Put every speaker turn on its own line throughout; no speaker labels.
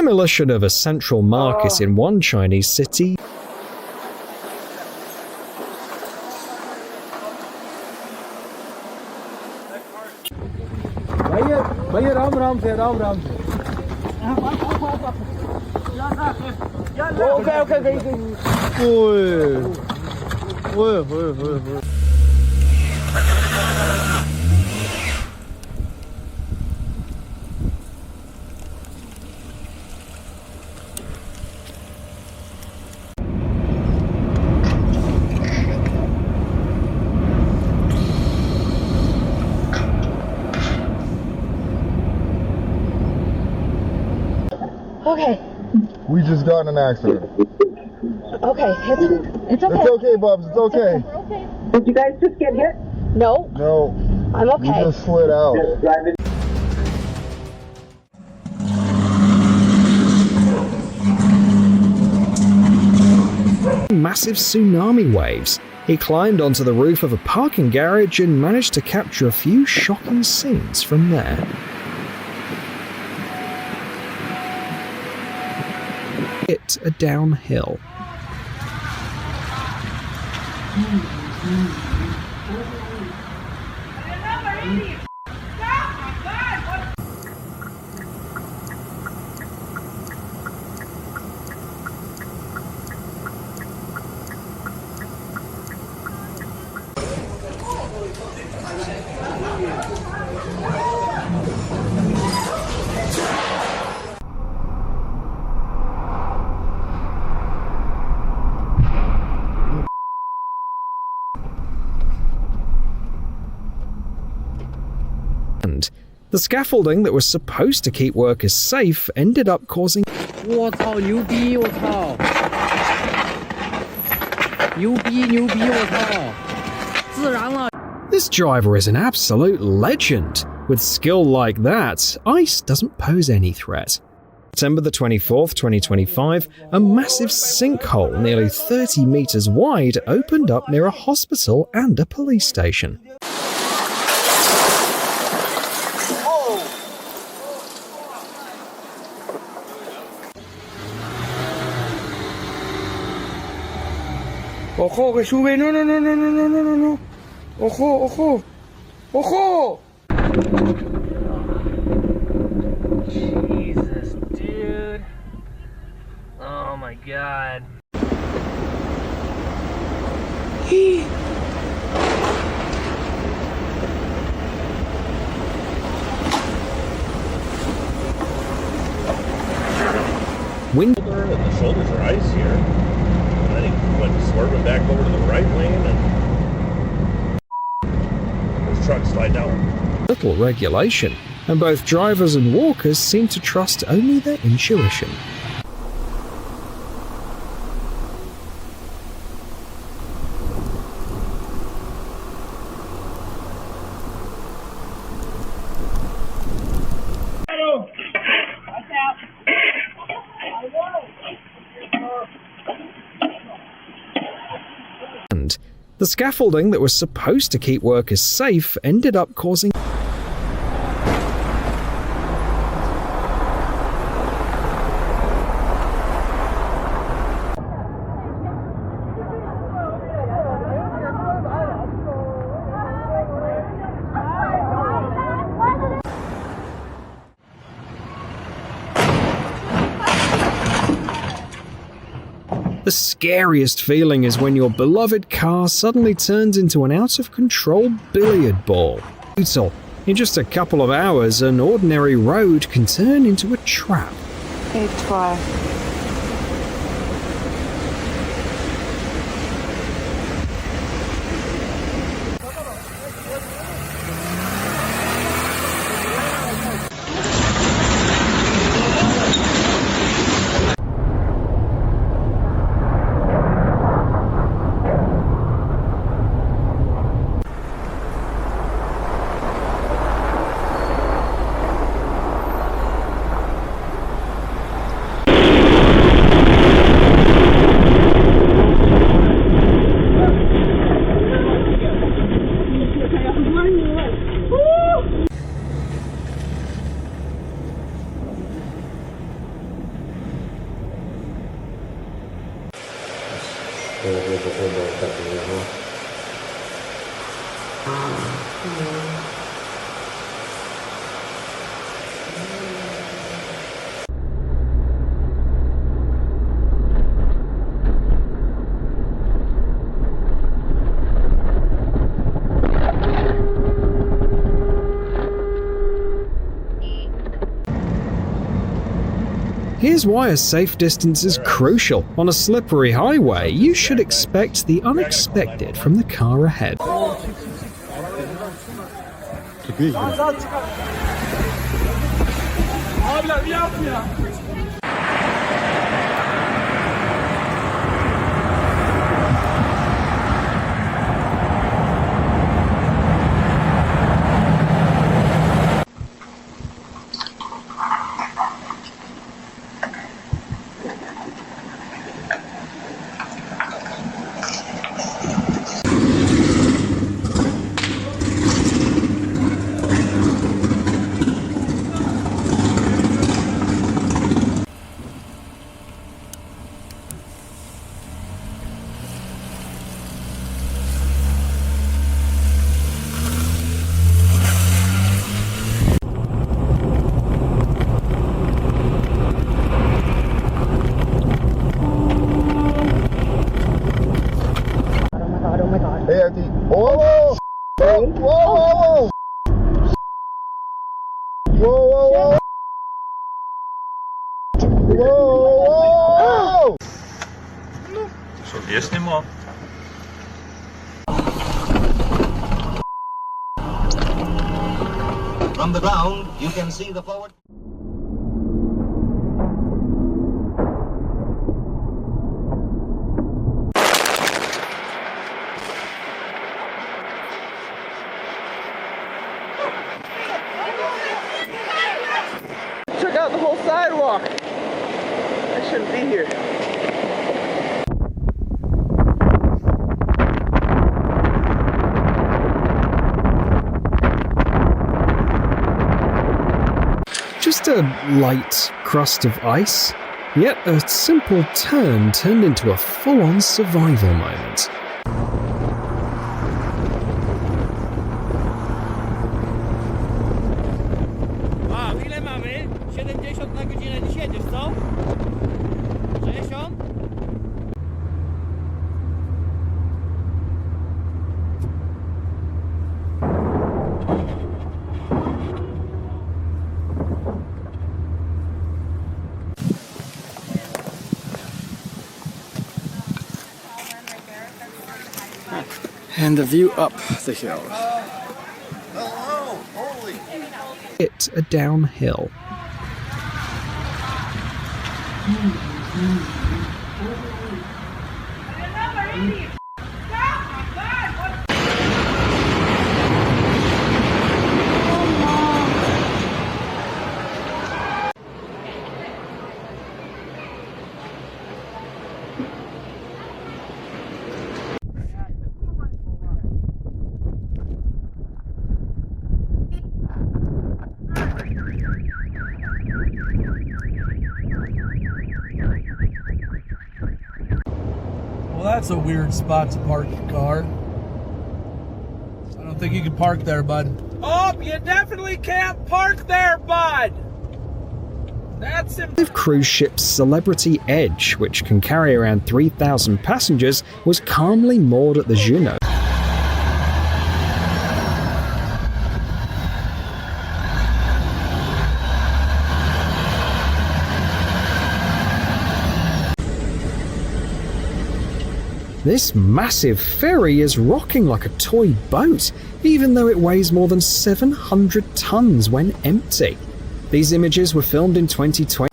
Demolition of a central market in one Chinese city
Okay.
We just got in an accident.
Okay. It's okay.
It's okay, Bubs. It's okay.
We're okay.
Did you guys just get hit?
No,
No,
I'm
we
okay.
just slid out.
Driving.
massive tsunami waves. He climbed onto the roof of a parking garage and managed to capture a few shocking scenes from there. Hit a downhill. The scaffolding that was supposed to keep workers safe ended up causing This driver is an absolute legend. With skill like that, ice doesn't pose any threat. September the 24th, 2025, a massive sinkhole nearly 30 meters wide opened up near a hospital and a police station.
Ojo, que sube, no. Ojo. Jesus, dude. Oh my God.
Wind
The shoulders are ice here. I think swerving back over to the right lane and those trucks slide down.
little regulation, and both drivers and walkers seem to trust only their intuition. The scaffolding that was supposed to keep workers safe ended up causing The scariest feeling is when your beloved car suddenly turns into an out-of-control billiard ball. Brutal. In just a couple of hours, an ordinary road can turn into a trap. Here's why a safe distance is crucial. On a slippery highway, you should expect the unexpected from the car ahead.
Hey, RT. Whoa, whoa, whoa, whoa, whoa, whoa, whoa, whoa.
Що, в'яснемо?
From the ground, you can see the forward.
Took out the whole sidewalk. I shouldn't be here.
Just a light crust of ice, yet a simple turn turned into a full-on survival moment.
A, ile mamy? 70 na godzinę dziś jedziesz, co? 60?
And the view up the hill.
It a downhill.
Well, that's a weird spot to park your car. I don't think you can park there, bud. Oh, you definitely can't park there, bud! That's
Cruise ship's Celebrity Edge, which can carry around 3,000 passengers, was calmly moored at the Juno. This massive ferry is rocking like a toy boat, even though it weighs more than 700 tons when empty. These images were filmed in 2020.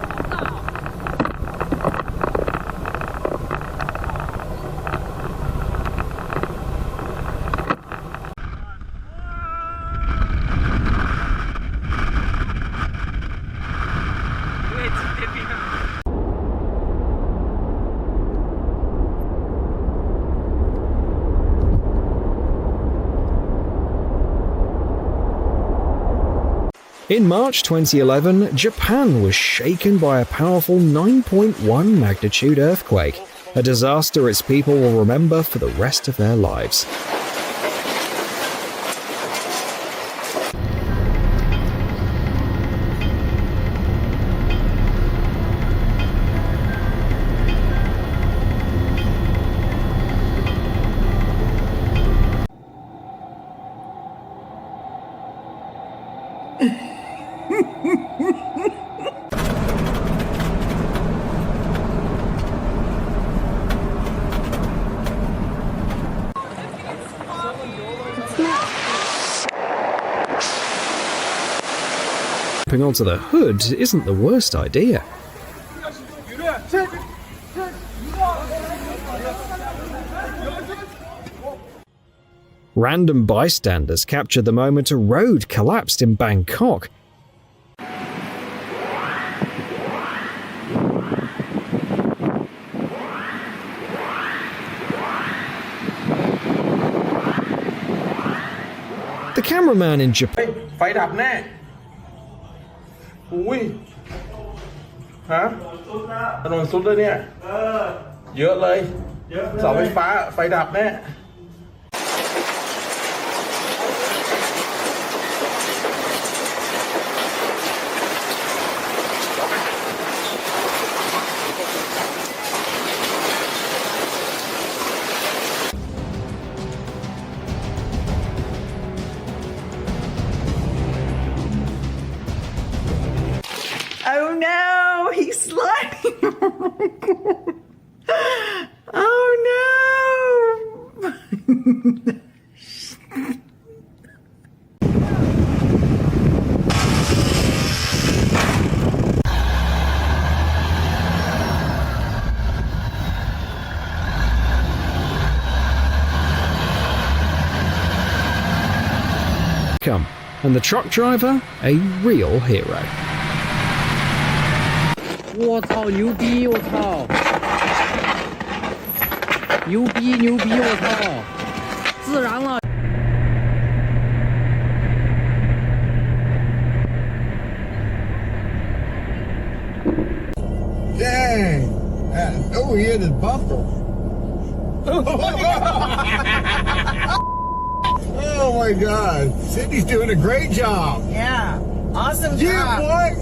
In March 2011, Japan was shaken by a powerful 9.1 magnitude earthquake. a disaster its people will remember for the rest of their lives. Jumping onto the hood isn't the worst idea. Random bystanders captured the moment a road collapsed in Bangkok. The cameraman in Japan
ไฟดับแน่อุ้ยฮะถนนสุดเลยเนี่ยเยอะเลยเสาไฟฟ้าไฟดับแน่
Oh no, he's sliding. Oh no.
Come, and the truck driver, a real hero.
我操，牛逼！我操，牛逼牛逼！我操，自燃了。
Dang. Oh, he hit his bumper. Oh my God. Sydney's doing a great job.
Yeah, awesome job.
Yeah, boy.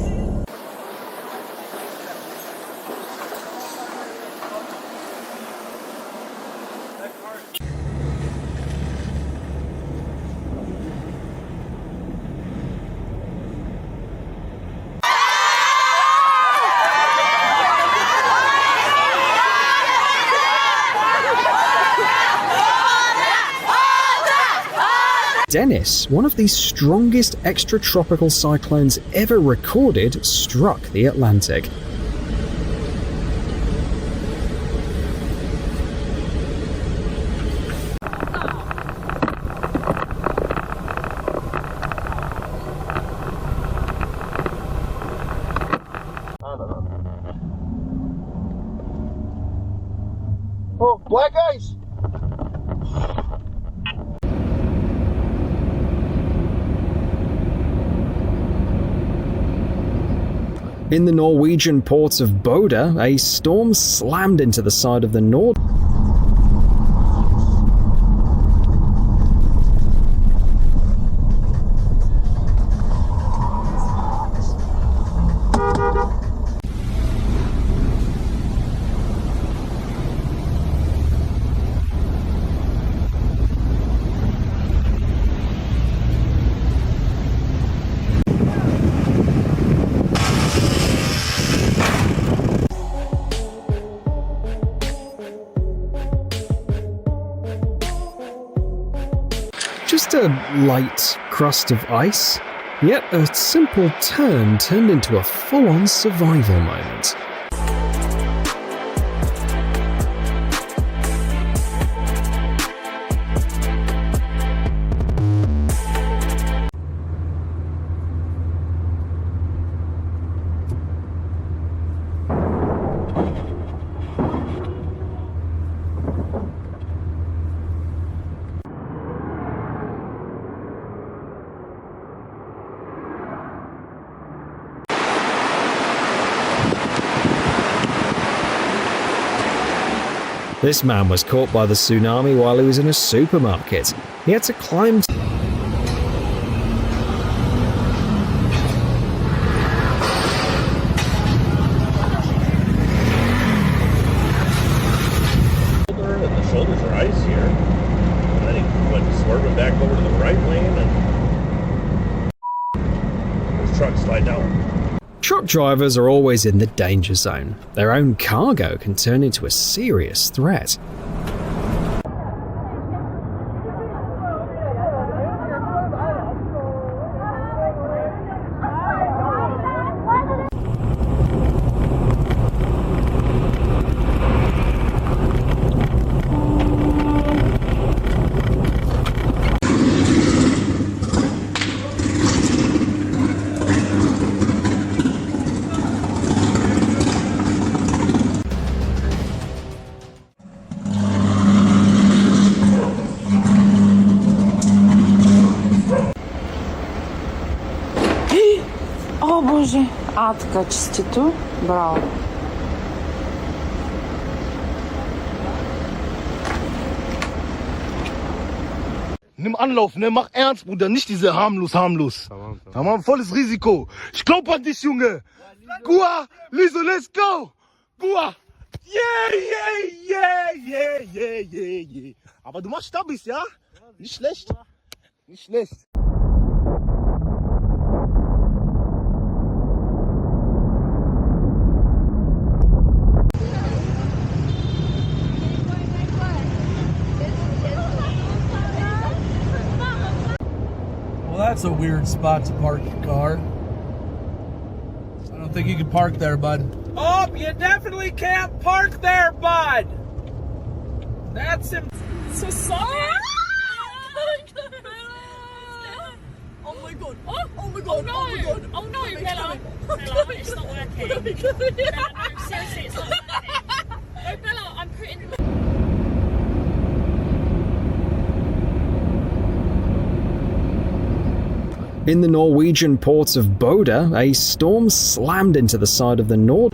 Dennis, one of the strongest extratropical cyclones ever recorded, struck the Atlantic.
Oh, black ice.
In the Norwegian port of Bodø, a storm slammed into the side of the Nord. Just a light crust of ice, yet a simple turn turned into a full-on survival moment. This man was caught by the tsunami while he was in a supermarket. He had to climb
and the shoulders are ice here. And then he went swerving back over to the right lane and his truck slide down.
Truck drivers are always in the danger zone. Their own cargo can turn into a serious threat.
O Bože, Atka, či ste tu? Bravo.
Nimm Anlauf, ne? Mach ernst, Bruder. Nicht diese harmlos. Tamam, volles Risiko. Ich glaub an dich, Junge. Gua, Liso, let's go. Gua. Yeah. Aber du machst Stabis, ja? Nicht schlecht. Nicht schlecht.
Well, that's a weird spot to park your car. I don't think you can park there, bud. Oh, you definitely can't park there, bud. That's him.
So sorry. Oh my god. Oh my god. Oh my god. Oh no, Bella. Bella, it's not working. Bella, no, seriously, it's not working. No, Bella, I'm putting...
In the Norwegian port of Bodø, a storm slammed into the side of the Nord.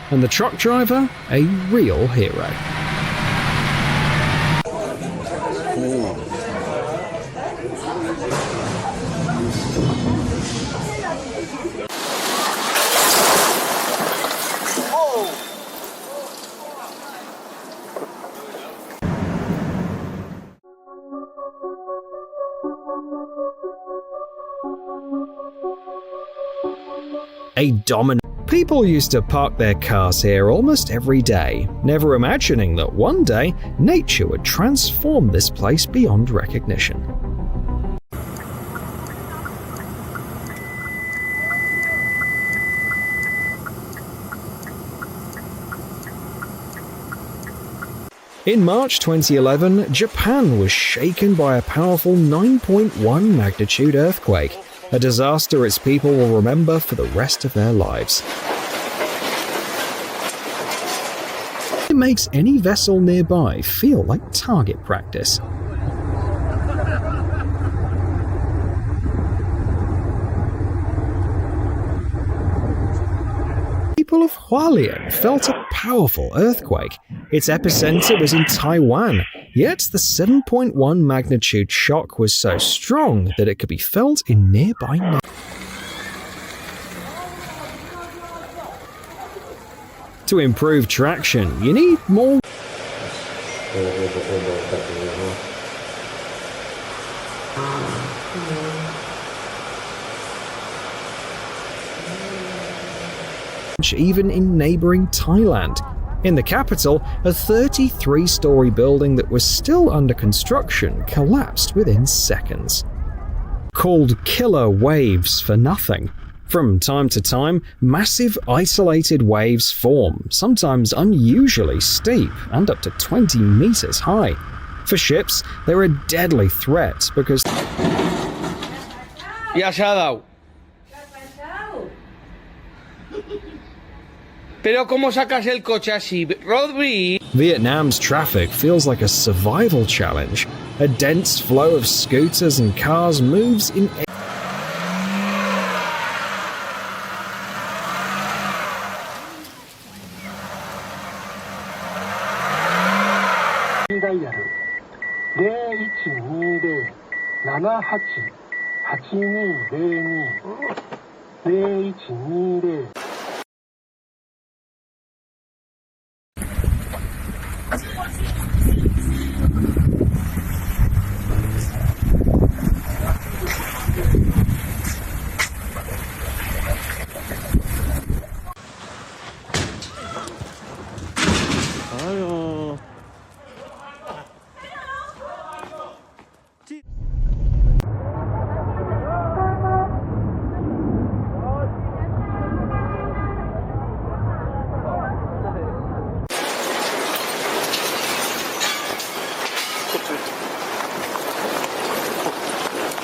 And the truck driver, a real hero. A dominant. People used to park their cars here almost every day, never imagining that one day nature would transform this place beyond recognition. In March 2011, Japan was shaken by a powerful 9.1 magnitude earthquake, a disaster its people will remember for the rest of their lives. It makes any vessel nearby feel like target practice. People of Hualien felt a powerful earthquake. Its epicenter was in Taiwan, yet the 7.1 magnitude shock was so strong that it could be felt in nearby To improve traction, you need more even in neighboring Thailand. In the capital, a 33-story building that was still under construction collapsed within seconds. Called killer waves for nothing. From time to time, massive isolated waves form, sometimes unusually steep and up to 20 meters high. For ships, they're a deadly threat because
Ya se ha dado. Pero ¿cómo sacas el coche así, Rodri?
Vietnam's traffic feels like a survival challenge. A dense flow of scooters and cars moves in.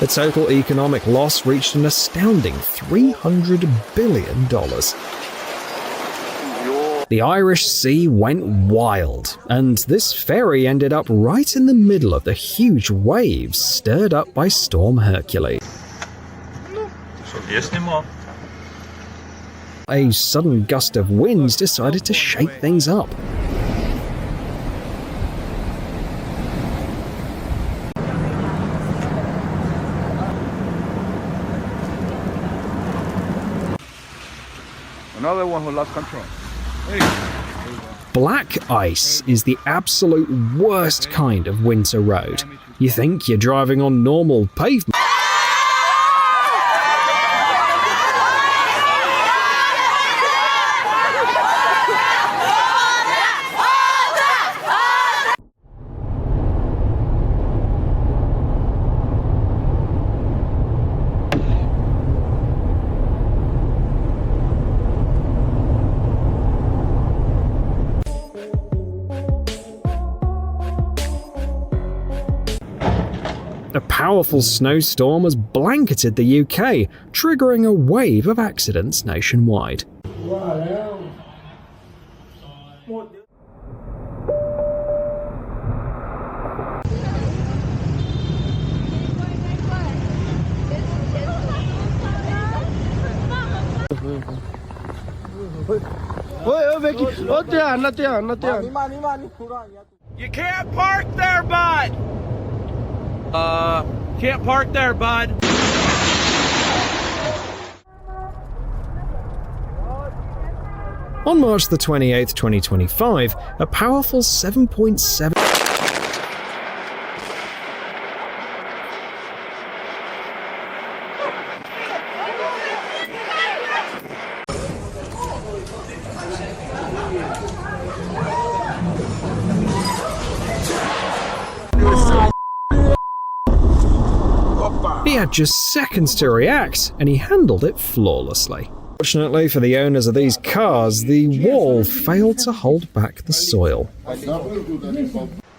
The total economic loss reached an astounding $300 billion. The Irish Sea went wild, and this ferry ended up right in the middle of the huge waves stirred up by Storm Hercules. A sudden gust of wind decided to shake things up.
Another one who lost control.
Black ice is the absolute worst kind of winter road. You think you're driving on normal pavement. A powerful snowstorm has blanketed the UK, triggering a wave of accidents nationwide.
You can't park there, bud! Can't park there, bud.
On March the 28th, 2025, a powerful 7.7 He had just seconds to react, and he handled it flawlessly. Fortunately for the owners of these cars, the wall failed to hold back the soil.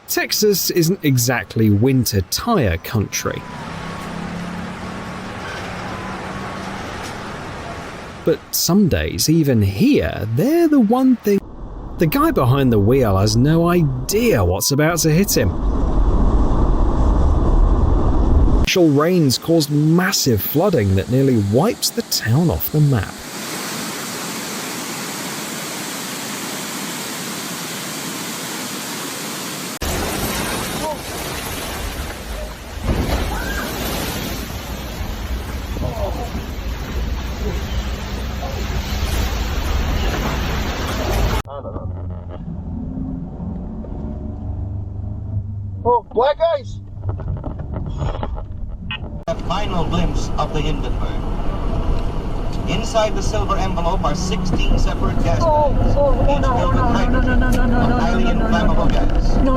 Texas isn't exactly winter tire country. But some days, even here, they're the one thing. The guy behind the wheel has no idea what's about to hit him. Torrential rains caused massive flooding that nearly wipes the town off the map.
Oh, black ice!
A final glimpse of the Hindenburg. Inside the silver envelope are 16 separate gas bags, each filled with hydrogen, a highly inflammable gas.
No.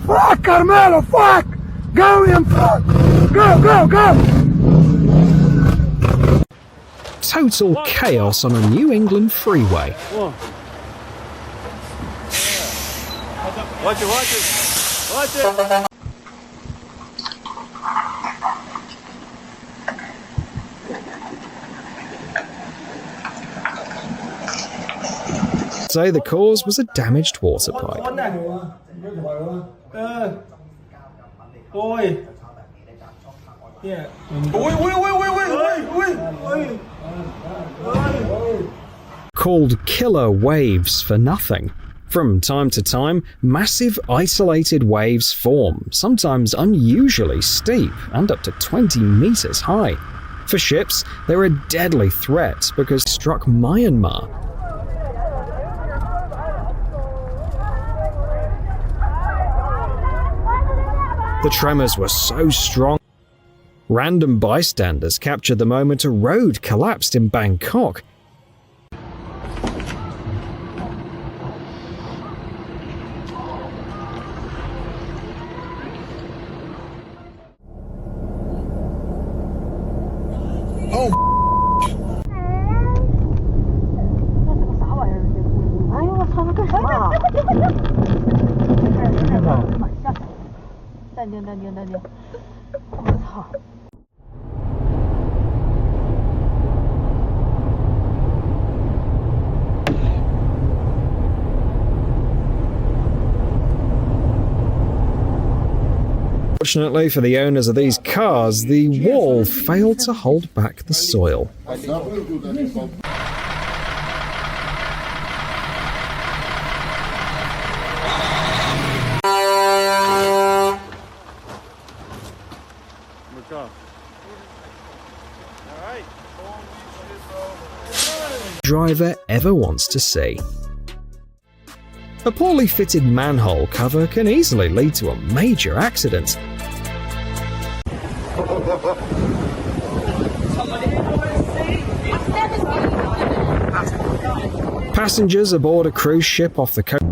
Fuck, Carmelo, fuck! Go in front! Go, go, go!
Total chaos on a New England freeway.
Watch it, watch it! Watch it!
Say the cause was a damaged water pipe. Called killer waves for nothing. From time to time, massive isolated waves form, sometimes unusually steep and up to 20 meters high. For ships, they're a deadly threat because it struck Myanmar. The tremors were so strong. Random bystanders captured the moment a road collapsed in Bangkok. Fortunately for the owners of these cars, the wall failed to hold back the soil. Driver ever wants to see. A poorly fitted manhole cover can easily lead to a major accident. Passengers aboard a cruise ship off the coast.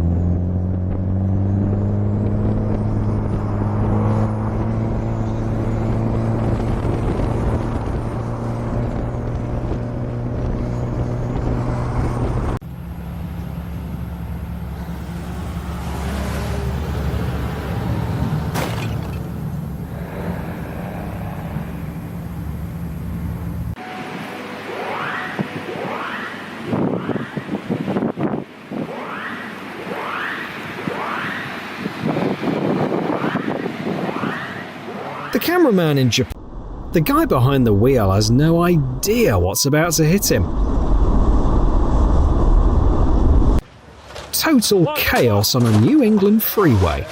The cameraman in Japan, the guy behind the wheel has no idea what's about to hit him. Total chaos on a New England freeway.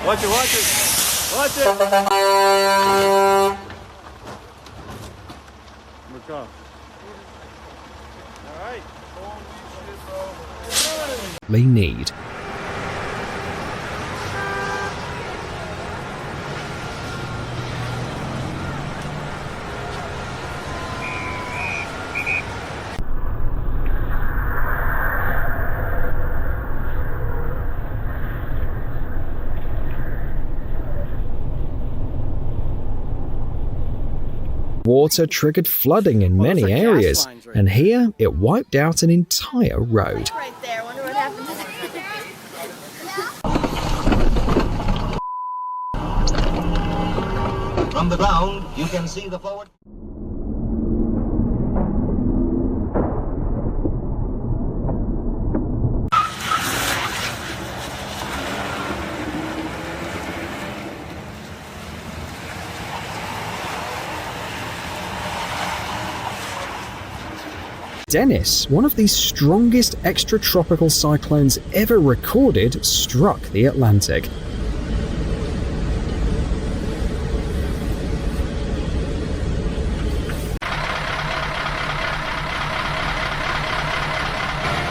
Watch it, watch it! Watch it! Look off. Alright.
Need. Water triggered flooding in many areas, and here it wiped out an entire road.
Right there. Wonder what happened to that.
From the ground, you can see the forward.
Dennis, one of the strongest extratropical cyclones ever recorded, struck the Atlantic.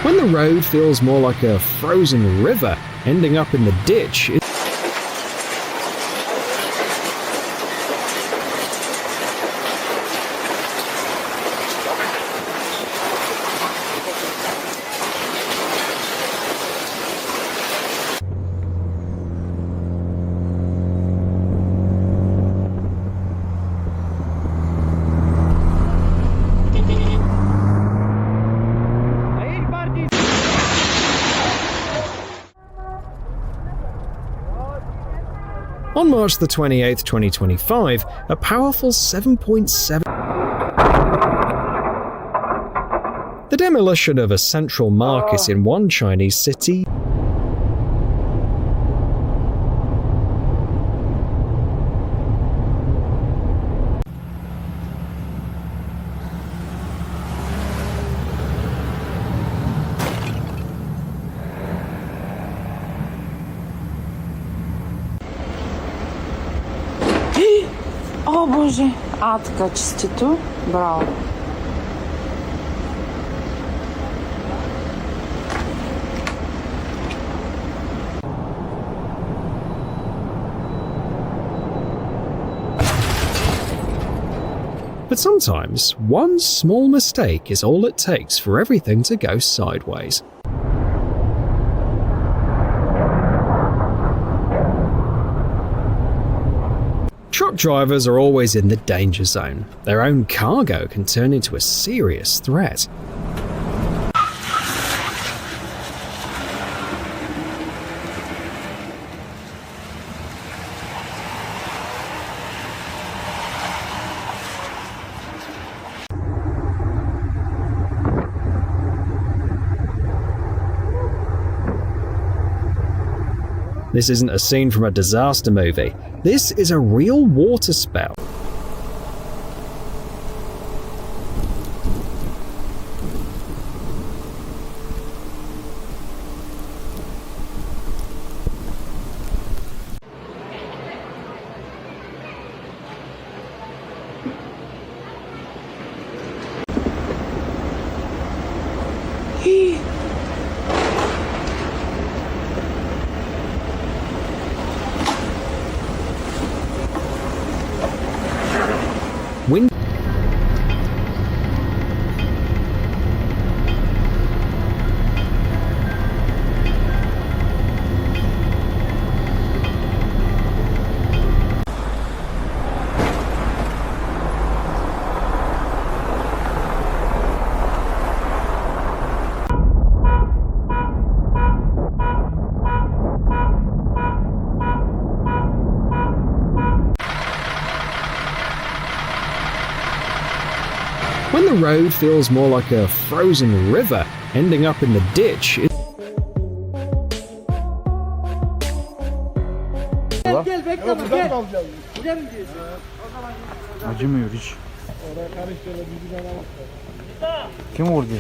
When the road feels more like a frozen river ending up in the ditch, On March the 28th, 2025, a powerful 7.7. The demolition of a central market in one Chinese city
О боже, адка честито, браво.
But sometimes, one small mistake is all it takes for everything to go sideways. Truck drivers are always in the danger zone. Their own cargo can turn into a serious threat. This isn't a scene from a disaster movie. This is a real water spout. Wind When the road feels more like a frozen river ending up in the ditch,
Acımıyor hiç. Kim vurdu?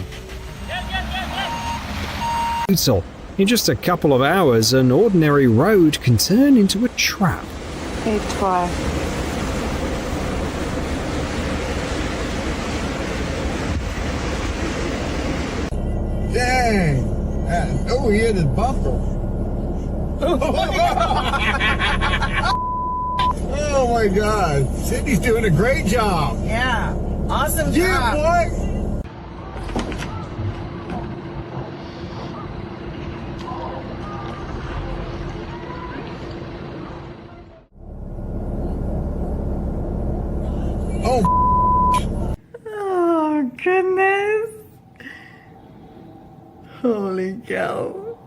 in just a couple of hours, an ordinary road can turn into a trap.
Ей, твоя.
Dang! Oh, he hit his bumper. Oh my God! Sydney's doing a great job.
Yeah. Awesome job.
Yeah, boy. Oh.
Oh, goodness. Holy cow.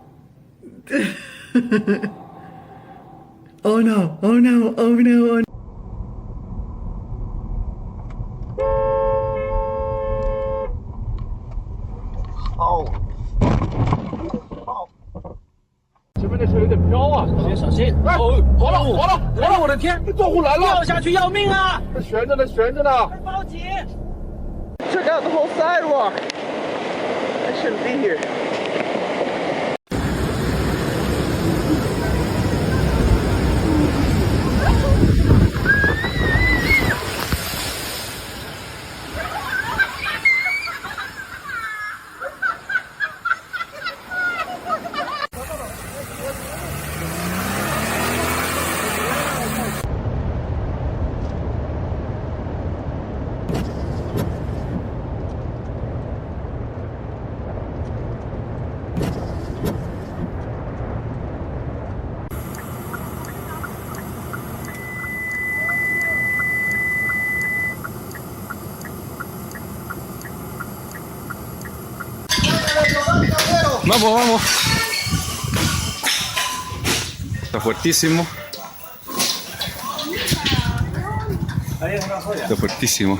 Oh no, oh no, oh no, oh no. Took out the whole sidewalk. I shouldn't be here.
Vamos, vamos. Está fuertísimo.
Está fuertísimo.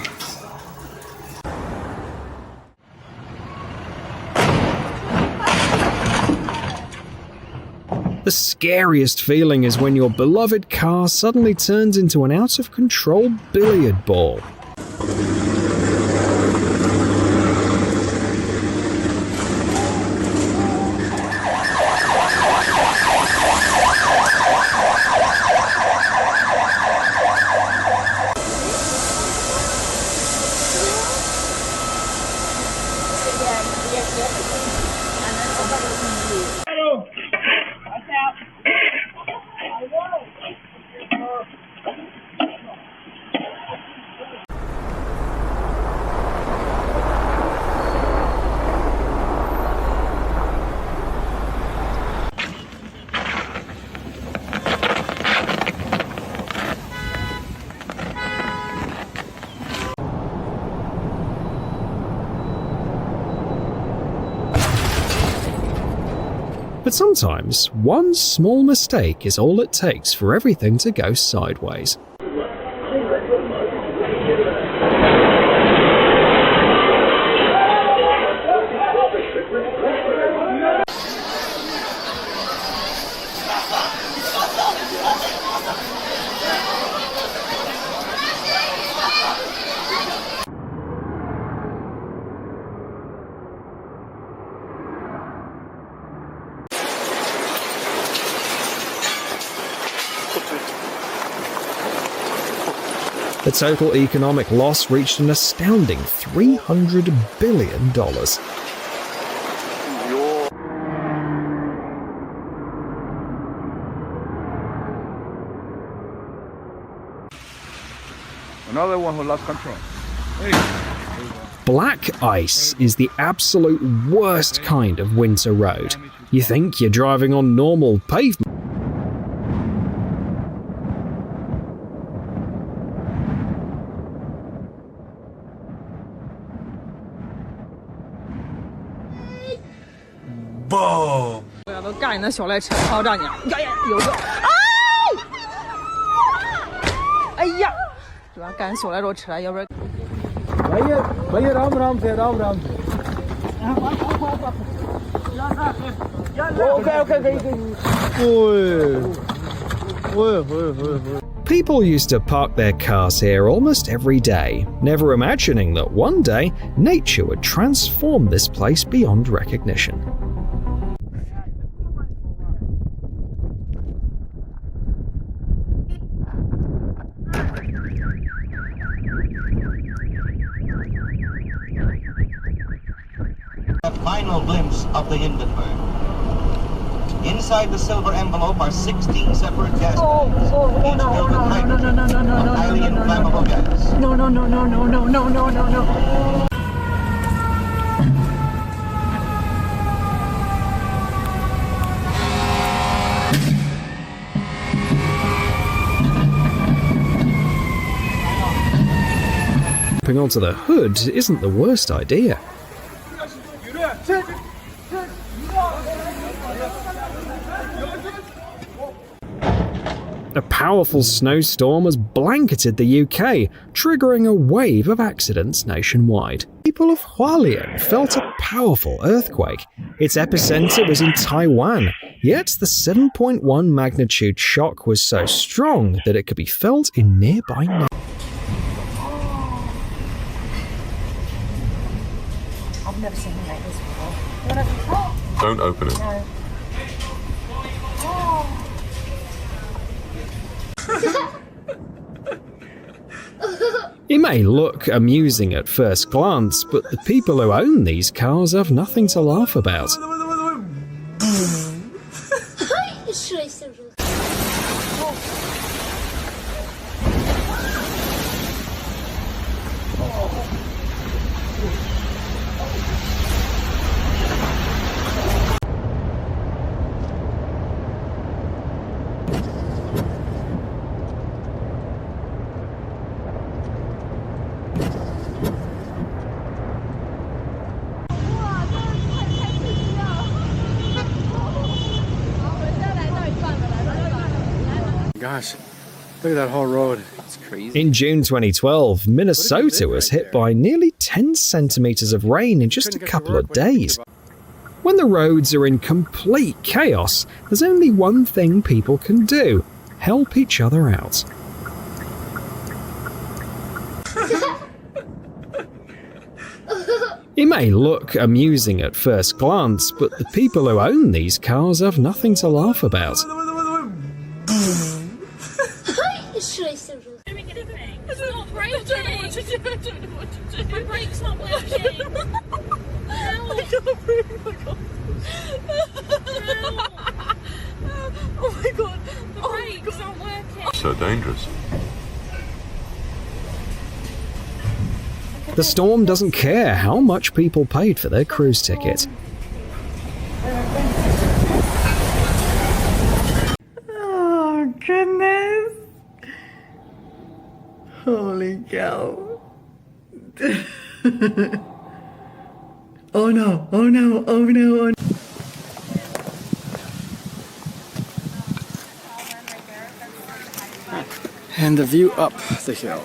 The scariest feeling is when your beloved car suddenly turns into an out-of-control billiard ball. But sometimes, one small mistake is all it takes for everything to go sideways. The total economic loss reached an astounding $300 billion.
Another one who lost control.
Black ice is the absolute worst kind of winter road. You think you're driving on normal pavement.
Boom!
都干你那小赖车敲诈你！呀呀，有个！哎呀，主要干小赖着车，要不然。
भैया Ram Ram से राम राम से
People used to park their cars here almost every day, never imagining that one day nature would transform this place beyond recognition.
A final glimpse of the Hindenburg. Inside the silver envelope are 16 separate gas bags, each filled with hydrogen, a highly inflammable gas.
No.
Jumping onto the hood isn't the worst idea. A powerful snowstorm has blanketed the UK, triggering a wave of accidents nationwide. People of Hualien felt a powerful earthquake. Its epicenter was in Taiwan, yet the 7.1 magnitude shock was so strong that it could be felt in nearby neighborhoods.
I've never seen him like this before.
Don't open it.
No.
It may look amusing at first glance, but the people who own these cars have nothing to laugh about.
Gosh,
Look at that whole road. It's crazy.
In June 2012, Minnesota was hit by nearly 10 centimeters of rain in just a couple of days. When the roads are in complete chaos, there's only one thing people can do: help each other out. It may look amusing at first glance, but the people who own these cars have nothing to laugh about.
Doing anything. It's not braking. My brake's not working. Help.
I can't breathe. Oh my god.
The brakes aren't working.
So dangerous.
The storm doesn't care how much people paid for their cruise ticket.
Oh, goodness. Holy cow. Oh no, oh no, oh no, oh no.
And the view up the hill.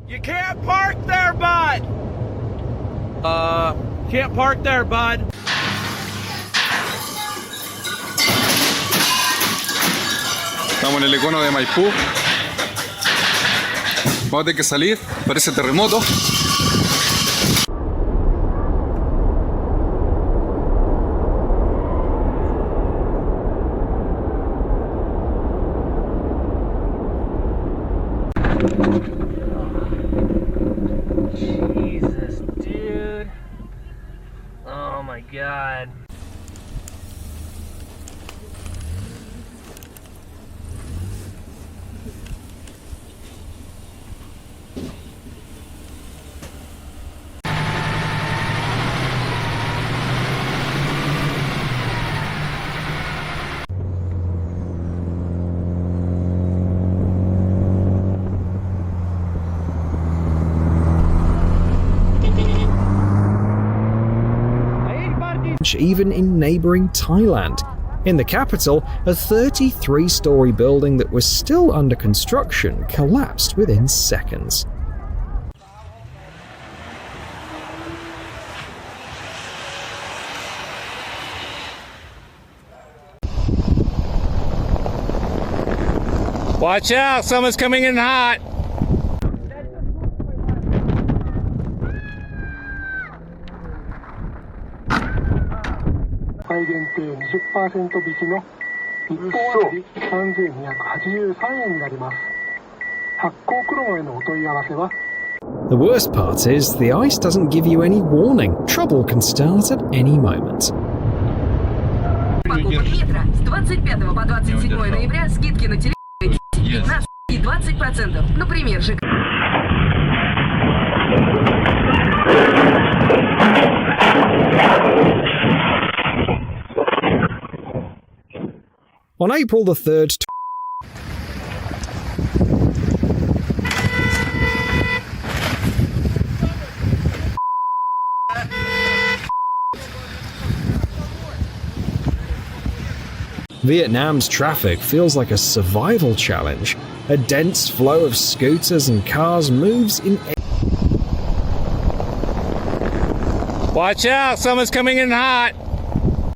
You can't park there, bud! Can't park there, bud.
Estamos en el icono de Maipú. Vamos a tener que salir. Parece terremoto.
Jesus, dude. Oh my god.
Even in neighboring Thailand. In the capital, a 33-story building that was still under construction collapsed within seconds.
Watch out, someone's coming in hot.
The worst part is, the ice doesn't give you any warning. Trouble can start at any moment.
Покупок метро с 25 по 27 ноября скидки на телефоны 10, 15 и 20%. Например, ЖК.
On April the 3rd, Vietnam's traffic feels like a survival challenge. A dense flow of scooters and cars moves in.
Watch out, someone's coming in hot.